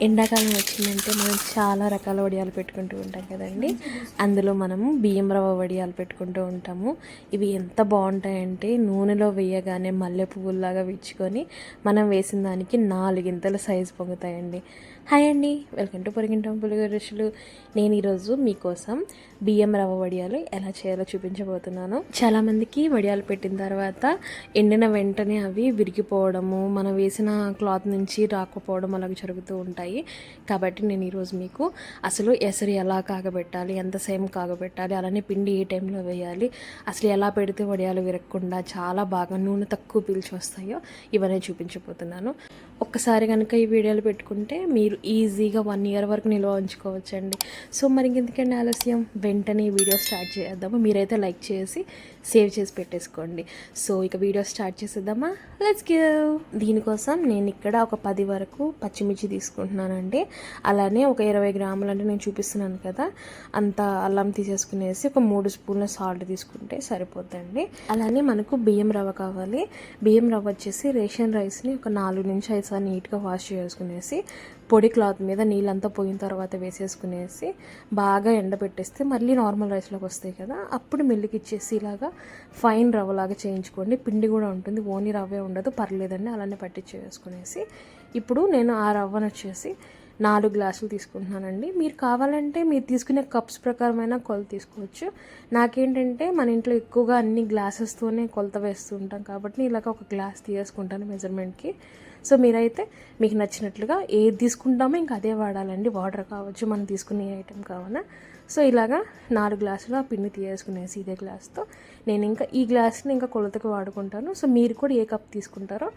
ఎండాకాలం వచ్చిందంటే మనం చాలా రకాల వడియాలు పెట్టుకుంటూ ఉంటాం కదండి. అందులో మనము బియ్యం రవ్వ వడియాలు పెట్టుకుంటూ ఉంటాము. ఇవి ఎంత బాగుంటాయంటే నూనెలో వేయగానే మల్లె పువ్వుల్లాగా విచ్చుకొని మనం వేసిన దానికి 4 గింతల సైజు పొంగుతాయండి. హాయ్ అండి, వెల్కమ్ టు పొరిగింటాం పులిగోర రుచులు. నేను ఈరోజు మీకోసం బియ్యం రవ్వ వడియాలు ఎలా చేయాలో చూపించబోతున్నాను. చాలామందికి వడియాలు పెట్టిన తర్వాత ఎండిన వెంటనే అవి విరిగిపోవడము, మనం వేసిన క్లాత్ నుంచి రాకపోవడం అలాగే జరుగుతూ ఉంటాయి. కాబట్టి నేను ఈరోజు మీకు అసలు ఎసరు ఎలా కాగబెట్టాలి, ఎంతసేపు కాగబెట్టాలి, అలానే పిండి ఏ టైంలో వేయాలి, అసలు ఎలా పెడితే వడియాలు విరగకుండా చాలా బాగా నూనె తక్కువ పీల్చి వస్తాయో ఇవన్నీ చూపించబోతున్నాను. ఒక్కసారి కనుక ఈ వీడియోలు పెట్టుకుంటే మీరు ఈజీగా 1 year వరకు నిల్వ ఉంచుకోవచ్చండి. సో మరి ఇంకెందుకండి ఆలస్యం, వెంటనే ఈ వీడియో స్టార్ట్ చేద్దాము. మీరైతే లైక్ చేసి సేవ్ చేసి పెట్టేసుకోండి. సో ఇక వీడియో స్టార్ట్ చేసేద్దామా, లెట్స్ గో. దీనికోసం నేను ఇక్కడ ఒక 10 వరకు పచ్చిమిర్చి తీసుకుంటున్నానండి. అలానే ఒక 20 గ్రాములు అంటే నేను చూపిస్తున్నాను కదా అంత అల్లం తీసేసుకునేసి ఒక 3 స్పూన్ల సాల్ట్ తీసుకుంటే సరిపోద్దండి. అలానే మనకు బియ్యం రవ్వ కావాలి. బియ్యం రవ్వ వచ్చేసి రేషన్ రైస్ని ఒక 4 నుంచి 5 సార్లు నీట్గా వాష్ చేసుకునేసి పొడి క్లాత్ మీద నీళ్ళంతా పోయిన తర్వాత వేసేసుకునేసి బాగా ఎండబెట్టేస్తే మళ్ళీ నార్మల్ రైస్లోకి వస్తాయి కదా, అప్పుడు మిల్లుకి ఇచ్చేసి ఇలాగా ఫైన్ రవ్వలాగా చేయించుకోండి. పిండి కూడా ఉంటుంది, ఓన్లీ రవ్వే ఉండదు, పర్లేదండి. అలానే పట్టించి వేసుకునేసి ఇప్పుడు నేను ఆ రవ్వను వచ్చేసి 4 గ్లాసులు తీసుకుంటున్నానండి. మీరు కావాలంటే మీరు తీసుకునే కప్స్ ప్రకారమైన కొలత తీసుకోవచ్చు. నాకేంటంటే మన ఇంట్లో ఎక్కువగా అన్ని గ్లాసెస్తోనే కొలత వేస్తూ ఉంటాం కాబట్టి ఇలాగ ఒక గ్లాస్ తీసుకుంటాను మెజర్మెంట్కి. సో మీరైతే మీకు నచ్చినట్లుగా ఏది తీసుకుంటామో ఇంకా అదే వాడాలండి. వాటర్ కావచ్చు, మనం తీసుకునే ఐటెం కావాలా. సో ఇలాగా 4 గ్లాసులు ఆ పిండి తీసుకునేసి ఇదే గ్లాస్తో నేను ఇంకా ఈ గ్లాస్ని ఇంకా కొలతకు వాడుకుంటాను. సో మీరు కూడా ఏ కప్ తీసుకుంటారో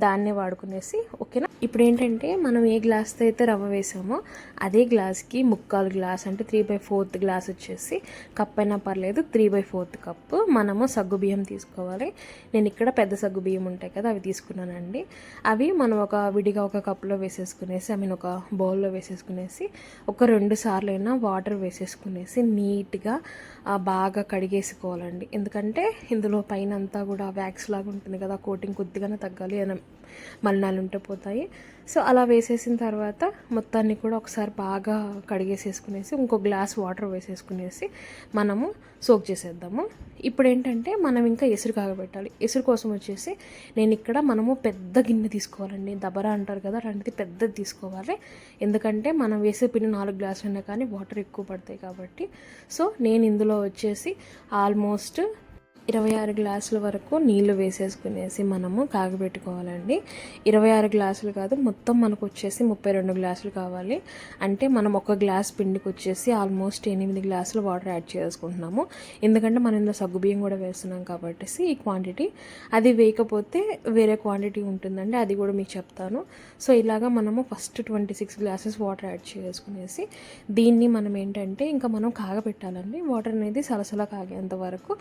దాన్నే వాడుకునేసి ఓకేనా. ఇప్పుడు ఏంటంటే మనం ఏ గ్లాస్తో అయితే రవ్వ వేసామో అదే గ్లాస్కి 3/4 గ్లాస్ అంటే 3/4 గ్లాస్ వచ్చేసి కప్ అయినా పర్లేదు, 3/4 కప్పు మనము సగ్గు బియ్యం తీసుకోవాలి. నేను ఇక్కడ పెద్ద సగ్గు బియ్యం ఉంటాయి కదా అవి తీసుకున్నానండి. అవి మనం విడిగా ఒక కప్లో వేసేసుకునేసి ఒక బౌల్లో వేసేసుకునేసి ఒక 2 సార్లు అయినా వాటర్ వేసేసుకునేసి నీట్గా బాగా కడిగేసుకోవాలండి. ఎందుకంటే ఇందులో పైన అంతా కూడా వ్యాక్స్ లాగా ఉంటుంది కదా, కోటింగ్ కొద్దిగానే తగ్గాలి, మలినాలు ఉంటే పోతాయి. సో అలా వేసేసిన తర్వాత మొత్తాన్ని కూడా ఒకసారి బాగా కడిగేసేసుకునేసి ఇంకో గ్లాస్ వాటర్ వేసేసుకునేసి మనము సోక్ చేసేద్దాము. ఇప్పుడు ఏంటంటే మనం ఇంకా ఎసురు కాగబెట్టాలి. ఎసురు కోసం వచ్చేసి నేను ఇక్కడ మనము పెద్ద గిన్నె తీసుకోవాలండి. దబరా అంటారు కదా, అలాంటిది పెద్దది తీసుకోవాలి. ఎందుకంటే మనం వేసే పిండి 4 గ్లాసులు అయినా కానీ వాటర్ ఎక్కువ పడతాయి కాబట్టి. సో నేను ఇందులో వచ్చేసి ఆల్మోస్ట్ 26 గ్లాసుల వరకు నీళ్లు వేసేసుకునేసి మనము కాగబెట్టుకోవాలండి. 26 గ్లాసులు కాదు, మొత్తం మనకు వచ్చేసి 32 గ్లాసులు కావాలి. అంటే మనం ఒక గ్లాస్ పిండికి వచ్చేసి ఆల్మోస్ట్ 8 గ్లాసులు వాటర్ యాడ్ చేసుకుంటున్నాము. ఎందుకంటే మనం ఇందులో సగ్గుబియ్యం కూడా వేస్తున్నాం కాబట్టి ఈ క్వాంటిటీ. అది వేయకపోతే వేరే క్వాంటిటీ ఉంటుందండి, అది కూడా మీకు చెప్తాను. సో ఇలాగా మనము ఫస్ట్ 26 గ్లాసెస్ వాటర్ యాడ్ చేసుకునేసి దీన్ని మనం ఏంటంటే ఇంకా మనం కాగబెట్టాలండి. వాటర్ అనేది సలసలా కాగేంత వరకు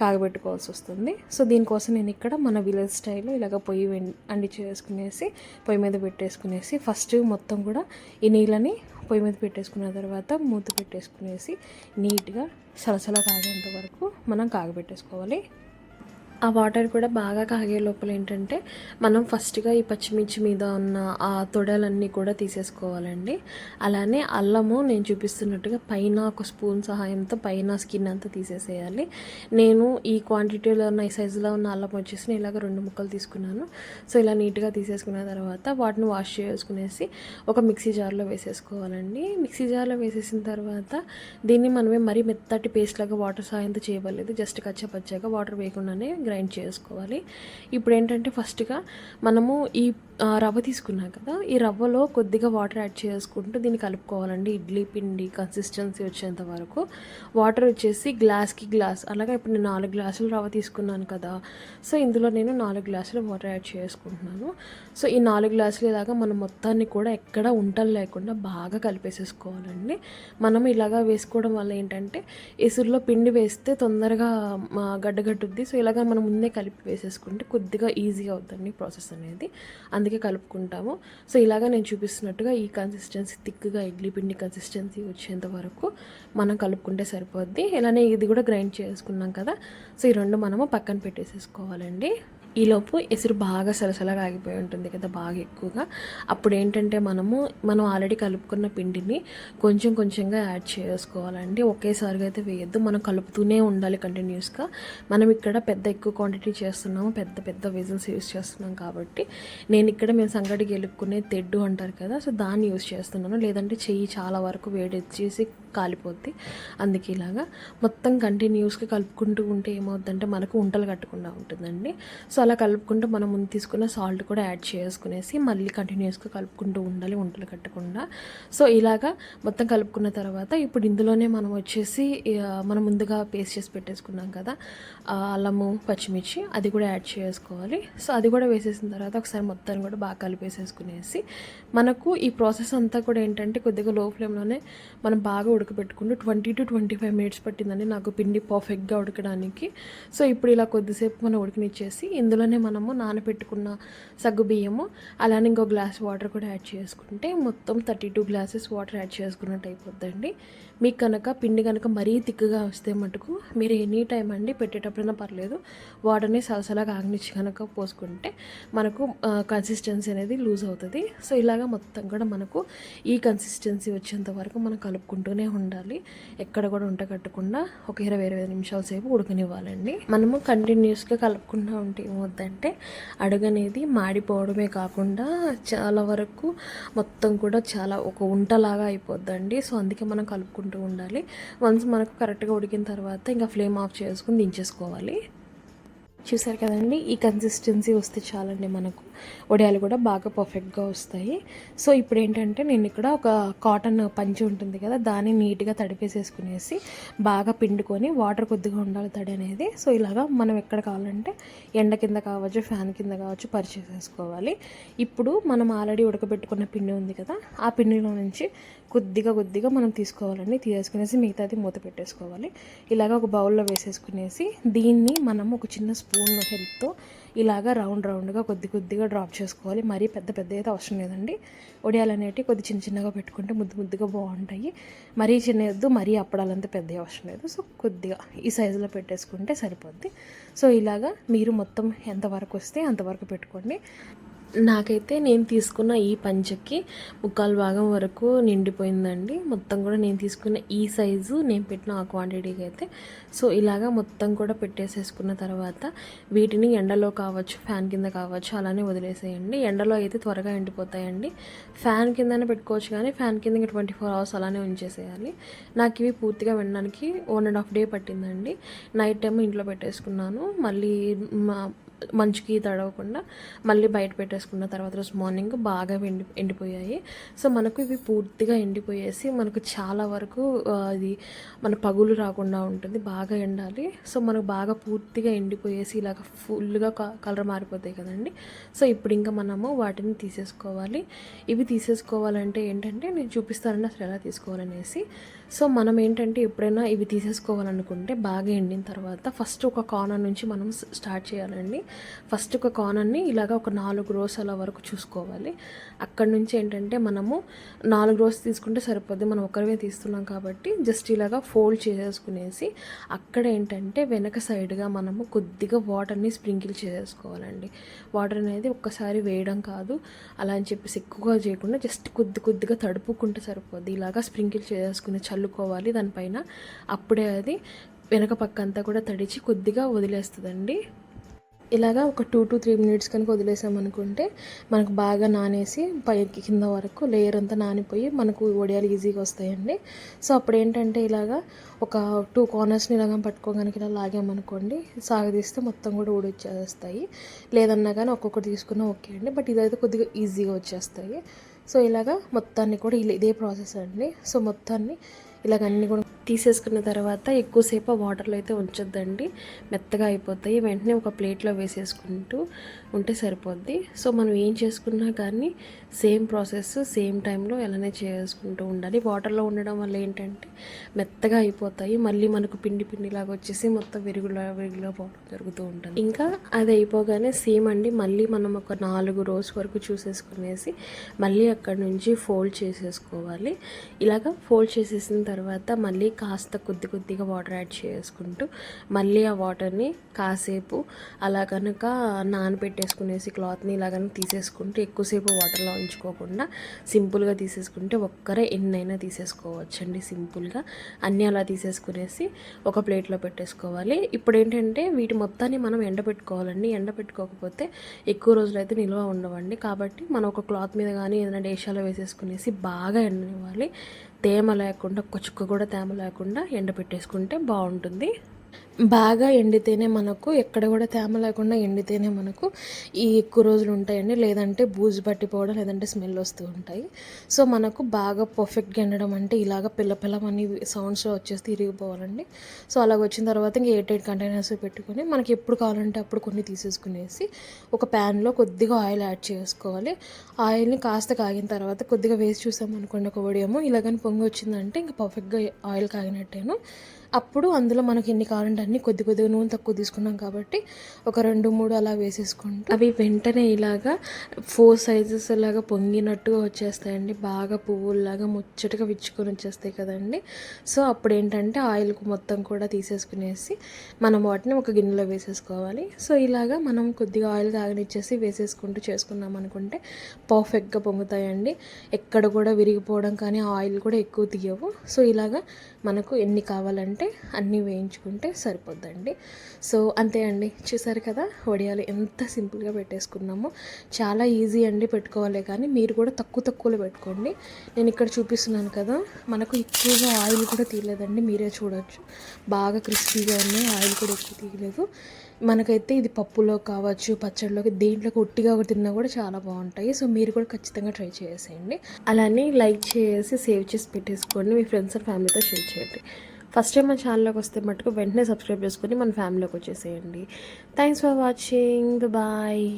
కాగబెట్టుకోవాల్సి వస్తుంది. సో దీనికోసం నేను ఇక్కడ మన విలేజ్ స్టైల్లో ఇలాగ పొయ్యి అండి చేసుకునేసి పొయ్యి మీద పెట్టేసుకునేసి ఫస్ట్ మొత్తం కూడా ఈ నీళ్ళని పొయ్యి మీద పెట్టేసుకున్న తర్వాత మూత పెట్టేసుకునేసి నీట్గా సలసలా కాగేంత వరకు మనం కాగబెట్టేసుకోవాలి. ఆ వాటర్ కూడా బాగా కాగే లోపల ఏంటంటే మనం ఫస్ట్గా ఈ పచ్చిమిర్చి మీద ఉన్న ఆ తొడలన్నీ కూడా తీసేసుకోవాలండి. అలానే అల్లము నేను చూపిస్తున్నట్టుగా పైన ఒక స్పూన్ సహాయంతో పైన స్కిన్ అంతా తీసేసేయాలి. నేను ఈ క్వాంటిటీలో ఉన్న ఈ సైజులో ఉన్న అల్లం వచ్చేసి నేను ఇలాగ 2 ముక్కలు తీసుకున్నాను. సో ఇలా నీట్గా తీసేసుకున్న తర్వాత వాటిని వాష్ చేసుకునేసి ఒక మిక్సీ జార్లో వేసేసుకోవాలండి. మిక్సీ జార్లో వేసేసిన తర్వాత దీన్ని మనమే మరీ మెత్తటి పేస్ట్ లాగా వాటర్ సహాయంతో చేయవలేదు, జస్ట్ కచ్చపచ్చగా వాటర్ వేయకుండానే గ్రైండ్ చేసుకోవాలి. ఇప్పుడు ఏంటంటే ఫస్ట్గా మనము ఈ రవ్వ తీసుకున్నాం కదా, ఈ రవ్వలో కొద్దిగా వాటర్ యాడ్ చేసుకుంటూ దీన్ని కలుపుకోవాలండి. ఇడ్లీ పిండి కన్సిస్టెన్సీ వచ్చేంత వరకు వాటర్ వచ్చేసి గ్లాస్కి గ్లాస్. అలాగే ఇప్పుడు నేను 4 గ్లాసులు రవ్వ తీసుకున్నాను కదా, సో ఇందులో నేను 4 గ్లాసులు వాటర్ యాడ్ చేసుకుంటున్నాను. సో ఈ 4 గ్లాసులు ఇలాగా మనం మొత్తాన్ని కూడా ఎక్కడ ఉంటలు లేకుండా బాగా కలిపేసేసుకోవాలండి. మనం ఇలాగా వేసుకోవడం వల్ల ఏంటంటే ఎసురులో పిండి వేస్తే తొందరగా గడ్డగట్టుద్ది. సో ఇలాగా మనం ముందే కలిపి వేసేసుకుంటే కొద్దిగా ఈజీగా అవుతుంది ప్రాసెస్ అనేది, అందుకే కలుపుకుంటాము. సో ఇలాగా నేను చూపిస్తున్నట్టుగా ఈ కన్సిస్టెన్సీ థిక్గా ఇడ్లీ పిండి కన్సిస్టెన్సీ వచ్చేంత వరకు మనం కలుపుకుంటే సరిపోద్ది. ఇలానే ఇది కూడా గ్రైండ్ చేసుకున్నాం కదా, సో ఈ 2 మనము పక్కన పెట్టేసేసుకోవాలండి. ఈలోపు ఎసురు బాగా సలసలగా ఆగిపోయి ఉంటుంది కదా, బాగా ఎక్కువగా. అప్పుడు ఏంటంటే మనం ఆల్రెడీ కలుపుకున్న పిండిని కొంచెం కొంచెంగా యాడ్ చేసుకోవాలండి. ఒకేసారిగా అయితే వేయద్దు, మనం కలుపుతూనే ఉండాలి కంటిన్యూస్గా. మనం ఇక్కడ ఎక్కువ క్వాంటిటీ చేస్తున్నాము, పెద్ద పెద్ద విజిల్స్ యూస్ చేస్తున్నాం కాబట్టి నేను ఇక్కడ మేము సంగటికి ఎలుక్కునే తెడ్డు అంటారు కదా, సో దాన్ని యూస్ చేస్తున్నాను. లేదంటే చెయ్యి చాలా వరకు వేడెచ్చేసి కాలిపోద్ది. అందుకే ఇలాగా మొత్తం కంటిన్యూస్గా కలుపుకుంటూ ఉంటే ఏమవుతుందంటే మనకు ఉంటలు కట్టకుండా ఉంటుందండి. సో అలా కలుపుకుంటూ మనం ముందు తీసుకున్న సాల్ట్ కూడా యాడ్ చేసుకునేసి మళ్ళీ కంటిన్యూస్గా కలుపుకుంటూ ఉండాలి ఉంటలు కట్టకుండా. సో ఇలాగా మొత్తం కలుపుకున్న తర్వాత ఇప్పుడు ఇందులోనే మనం వచ్చేసి మనం ముందుగా పేస్ట్ చేసి పెట్టేసుకున్నాం కదా అల్లము పచ్చిమిర్చి, అది కూడా యాడ్ చేసుకోవాలి. సో అది కూడా వేసేసిన తర్వాత ఒకసారి మొత్తాన్ని కూడా బాగా కలిపేసేసుకునేసి మనకు ఈ ప్రాసెస్ అంతా కూడా ఏంటంటే కొద్దిగా లో ఫ్లేమ్లోనే మనం బాగా ఉడకబెట్టుకుంటూ 20 to 25 minutes పట్టిందండి నాకు పిండి పర్ఫెక్ట్గా ఉడకడానికి. సో ఇప్పుడు ఇలా కొద్దిసేపు మనం ఉడకనిచ్చేసి ఇందులోనే మనము నానబెట్టుకున్న సగ్గు బియ్యము అలానే ఇంకో గ్లాస్ వాటర్ కూడా యాడ్ చేసుకుంటే మొత్తం 32 glasses వాటర్ యాడ్ చేసుకున్నట్టు అయిపోద్దండి. మీకు కనుక పిండి కనుక మరీ తిక్కుగా వస్తే మటుకు మీరు ఎనీ టైం అండి పెట్టేటప్పుడైనా పర్లేదు వాటర్ని సలసలాగా ఆగనిచ్చి కనుక పోసుకుంటే మనకు కన్సిస్టెన్సీ అనేది లూజ్ అవుతుంది. సో ఇలాగా మొత్తం కూడా మనకు ఈ కన్సిస్టెన్సీ వచ్చేంత వరకు మనం కలుపుకుంటూనే ఉండాలి. ఎక్కడ కూడా ఉంట కట్టకుండా ఒక 20-25 నిమిషాల సేపు ఉడకనివ్వాలండి. మనము కంటిన్యూస్గా కలుపుకుంటూ ఉంటే ఏమవుద్దంటే అడుగు అనేది మాడిపోవడమే కాకుండా చాలా వరకు మొత్తం కూడా చాలా ఒక ఉంటలాగా అయిపోద్దండి. సో అందుకే మనం కలుపుకుంటూ ఉండాలి. వన్స్ మనకు కరెక్ట్గా ఉడికిన తర్వాత ఇంకా ఫ్లేమ్ ఆఫ్ చేసుకుని దించేసుకోవాలి. చూసారు కదండి, ఈ కన్సిస్టెన్సీ వస్తే చాలండి మనకు వడియాలు కూడా బాగా పర్ఫెక్ట్గా వస్తాయి. సో ఇప్పుడు ఏంటంటే నేను ఇక్కడ ఒక కాటన్ పంచి ఉంటుంది కదా, దాన్ని నీట్గా తడిపేసేసుకునేసి బాగా పిండుకొని వాటర్ కొద్దిగా ఉండాలి తడి అనేది. సో ఇలాగా మనం ఎక్కడ కావాలంటే ఎండ కింద కావచ్చు, ఫ్యాన్ కింద కావచ్చు పరిచేసేసుకోవాలి. ఇప్పుడు మనం ఆల్రెడీ ఉడకబెట్టుకున్న పిండి ఉంది కదా, ఆ పిండిలో నుంచి కొద్దిగా కొద్దిగా మనం తీసుకోవాలండి. తీసేసుకునేసి మిగతాది మూత పెట్టేసుకోవాలి. ఇలాగ ఒక బౌల్లో వేసేసుకునేసి దీన్ని మనం ఒక చిన్న స్పూన్ హెల్ప్తో ఇలాగ రౌండ్గా కొద్దిగా డ్రాప్ చేసుకోవాలి. మరీ పెద్ద అయితే అవసరం లేదండి. వడియాలు అనేవి కొద్ది చిన్నగా పెట్టుకుంటే ముద్దుగా బాగుంటాయి. మరీ చిన్నది మరీ అప్పడాలంతా పెద్ద అవసరం లేదు. సో కొద్దిగా ఈ సైజులో పెట్టేసుకుంటే సరిపోద్ది. సో ఇలాగా మీరు మొత్తం ఎంతవరకు వస్తే అంతవరకు పెట్టుకోండి. నాకైతే నేను తీసుకున్న ఈ పంచకి 3/4 భాగం వరకు నిండిపోయిందండి. మొత్తం కూడా నేను తీసుకున్న ఈ సైజు నేను పెట్టిన ఆ క్వాంటిటీకి అయితే. సో ఇలాగా మొత్తం కూడా పెట్టేసేసుకున్న తర్వాత వీటిని ఎండలో కావచ్చు, ఫ్యాన్ కింద కావచ్చు అలానే వదిలేసేయండి. ఎండలో అయితే త్వరగా ఎండిపోతాయండి. ఫ్యాన్ కిందనే పెట్టుకోవచ్చు, కానీ ఫ్యాన్ కింద 24 hours అలానే ఉంచేసేయాలి. నాకు ఇవి పూర్తిగా వెనడానికి 1.5 day పట్టిందండి. నైట్ టైం ఇంట్లో పెట్టేసుకున్నాను, మళ్ళీ మంచుకి తడవకుండా మళ్ళీ బయట పెట్టేసుకున్న తర్వాత రోజు మార్నింగ్ బాగా ఎండిపోయాయి. సో మనకు ఇవి పూర్తిగా ఎండిపోయేసి మనకు చాలా వరకు అది మన పగులు రాకుండా ఉంటుంది. బాగా ఎండాలి. సో మనకు బాగా పూర్తిగా ఎండిపోయేసి ఇలాగ ఫుల్గా కలర్ మారిపోతాయి కదండి. సో ఇప్పుడు ఇంకా మనము వాటిని తీసేసుకోవాలి. ఇవి తీసేసుకోవాలంటే ఏంటంటే నేను చూపిస్తానండి అసలు ఎలా తీసుకోవాలనేసి. సో మనం ఏంటంటే ఎప్పుడైనా ఇవి తీసేసుకోవాలనుకుంటే బాగా ఎండిన తర్వాత ఫస్ట్ ఒక కార్నర్ నుంచి మనం స్టార్ట్ చేయాలండి. ఫస్ట్ ఒక కార్నర్ని ఇలాగ ఒక 4 rows అలా వరకు చూసుకోవాలి. అక్కడ నుంచి ఏంటంటే మనము 4 rows తీసుకుంటే సరిపోద్ది. మనం ఒకరివే తీస్తున్నాం కాబట్టి జస్ట్ ఇలాగా ఫోల్డ్ చేసేసుకునేసి అక్కడ ఏంటంటే వెనక సైడ్గా మనము కొద్దిగా వాటర్ని స్ప్రింకిల్ చేసేసుకోవాలండి. వాటర్ అనేది ఒక్కసారి వేయడం కాదు, అలా అని చెప్పేసి ఎక్కువగా చేయకుండా జస్ట్ కొద్దిగా తడుపుకుంటే సరిపోద్ది. ఇలాగా స్ప్రింకిల్ చేసేసుకుని చల్లుకోవాలి దానిపైన. అప్పుడే అది వెనక పక్క అంతా కూడా తడిచి కొద్దిగా వదిలేస్తుందండి. ఇలాగా ఒక 2 to 3 minutes కనుక వదిలేసామనుకుంటే మనకు బాగా నానేసి పైకి కింద వరకు లేయర్ అంతా నానిపోయి మనకు వడియాలు ఈజీగా వస్తాయండి. సో అప్పుడు ఏంటంటే ఇలాగా ఒక 2 cornersని ఇలాగ పట్టుకోగానికి ఇలా లాగామనుకోండి, సాగదీస్తే మొత్తం కూడా ఊడొచ్చేస్తాయి. లేదన్నా కానీ ఒక్కొక్కటి తీసుకున్నా ఓకే అండి, బట్ ఇదైతే కొద్దిగా ఈజీగా వచ్చేస్తాయి. సో ఇలాగా మొత్తాన్ని కూడా ఇదే ప్రాసెస్ అండి. సో మొత్తాన్ని ఇలాగ అన్నీ కూడా తీసేసుకున్న తర్వాత ఎక్కువసేపు వాటర్లో అయితే ఉంచొద్దండి, మెత్తగా అయిపోతాయి. వెంటనే ఒక ప్లేట్లో వేసేసుకుంటూ ఉంటే సరిపోద్ది. సో మనం ఏం చేసుకున్నా కానీ సేమ్ ప్రాసెస్ సేమ్ టైంలో ఎలానే చేసుకుంటూ ఉండాలి. వాటర్లో ఉండడం వల్ల ఏంటంటే మెత్తగా అయిపోతాయి, మళ్ళీ మనకు పిండిలాగా వచ్చేసి మొత్తం విరుగులా పోవడం జరుగుతూ ఉంటుంది. ఇంకా అది అయిపోగానే సేమ్ అండి మళ్ళీ మనం ఒక 4 rows వరకు చూసేసుకునేసి మళ్ళీ అక్కడ నుంచి ఫోల్డ్ చేసేసుకోవాలి. ఇలాగ ఫోల్డ్ చేసేసిన తర్వాత మళ్ళీ కాస్త కొద్దిగా వాటర్ యాడ్ చేసుకుంటూ మళ్ళీ ఆ వాటర్ని కాసేపు అలా కనుక నానబెట్టేసుకునేసి క్లాత్ని ఇలా కనుక తీసేసుకుంటే ఎక్కువసేపు వాటర్లో ఉంచుకోకుండా సింపుల్గా తీసేసుకుంటే ఒక్కరే ఎన్నైనా తీసేసుకోవచ్చండి. సింపుల్గా అన్నీ అలా తీసేసుకునేసి ఒక ప్లేట్లో పెట్టేసుకోవాలి. ఇప్పుడు ఏంటంటే వీటి మొత్తాన్ని మనం ఎండబెట్టుకోవాలండి. ఎండబెట్టుకోకపోతే ఎక్కువ రోజులు అయితే నిల్వ ఉండవండి. కాబట్టి మనం ఒక క్లాత్ మీద కానీ ఏదైనా డేషాలో వేసేసుకునేసి బాగా ఎండనివ్వాలి. తేమ లేకుండా, ఒక్క చుక్క కూడా తేమ లేకుండా ఎండబెట్టేసుకుంటే బాగుంటుంది. బాగా ఎండితేనే మనకు ఎక్కడ కూడా తేమ లేకుండా ఎండితేనే మనకు ఈ ఎక్కువ రోజులు ఉంటాయండి. లేదంటే బూజు పట్టిపోవడం, లేదంటే స్మెల్ వస్తూ ఉంటాయి. సో మనకు బాగా పర్ఫెక్ట్గా ఎండడం అంటే ఇలాగ పిల్లమని సౌండ్స్ వచ్చేసి ఇరిగిపోవాలండి. సో అలాగ వచ్చిన తర్వాత ఇంకా 8 కంటైనర్స్ పెట్టుకొని మనకి ఎప్పుడు కావాలంటే అప్పుడు కొన్ని తీసేసుకునేసి ఒక ప్యాన్లో కొద్దిగా ఆయిల్ యాడ్ చేసుకోవాలి. ఆయిల్ని కాస్త కాగిన తర్వాత కొద్దిగా వేసి చూసామనుకోండి ఒక వడియము ఇలాగని పొంగి వచ్చిందంటే ఇంకా పర్ఫెక్ట్గా ఆయిల్ కాగినట్టేను. అప్పుడు అందులో మనకి ఎన్ని కావాలంటే అన్నీ కొద్దిగా నూనె తక్కువ తీసుకున్నాం కాబట్టి ఒక 2-3 అలా వేసేసుకుంటూ అవి వెంటనే ఇలాగా 4 సైజెస్ లాగా పొంగినట్టుగా వచ్చేస్తాయండి. బాగా పువ్వుల్లాగా ముచ్చటగా విచ్చుకొని వచ్చేస్తాయి కదండి. సో అప్పుడు ఏంటంటే ఆయిల్ మొత్తం కూడా తీసేసుకునేసి మనం వాటిని ఒక గిన్నెలో వేసేసుకోవాలి. సో ఇలాగా మనం కొద్దిగా ఆయిల్ కాగనిచ్చేసి వేసేసుకుంటూ చేసుకున్నాం అనుకుంటే పర్ఫెక్ట్గా పొంగుతాయండి. ఎక్కడ కూడా విరిగిపోవడం కానీ ఆయిల్ కూడా ఎక్కువ తీయవు. సో ఇలాగా మనకు ఎన్ని కావాలంటే అన్నీ వేయించుకుంటే సరిపోద్దండి. సో అంతే అండి, చూసారు కదా వడియాలు ఎంత సింపుల్గా పెట్టేసుకున్నామో. చాలా ఈజీ అండి పెట్టుకోవాలి, కానీ మీరు కూడా తక్కువలో పెట్టుకోండి. నేను ఇక్కడ చూపిస్తున్నాను కదా, మనకు ఎక్కువగా ఆయిల్ కూడా తీయలేదండి. మీరే చూడొచ్చు, బాగా క్రిస్పీగా ఉన్నాయి, ఆయిల్ కూడా ఎక్కువ తీయలేదు. మనకైతే ఇది పప్పులో కావచ్చు, పచ్చడిలోకి, దేంట్లోకి ఒట్టిగా తిన్నా కూడా చాలా బాగుంటాయి. సో మీరు కూడా ఖచ్చితంగా ట్రై చేసేయండి. అలానే లైక్ చేసి సేవ్ చేసి పెట్టేసుకోండి, మీ ఫ్రెండ్స్ అండ్ ఫ్యామిలీతో షేర్ చేయండి. ఫస్ట్ టైం మన ఛానల్లోకి వస్తే మటుకు వెంటనే సబ్స్క్రైబ్ చేసుకొని మన ఫ్యామిలీలోకి వచ్చేసేయండి. Thanks for watching, bye.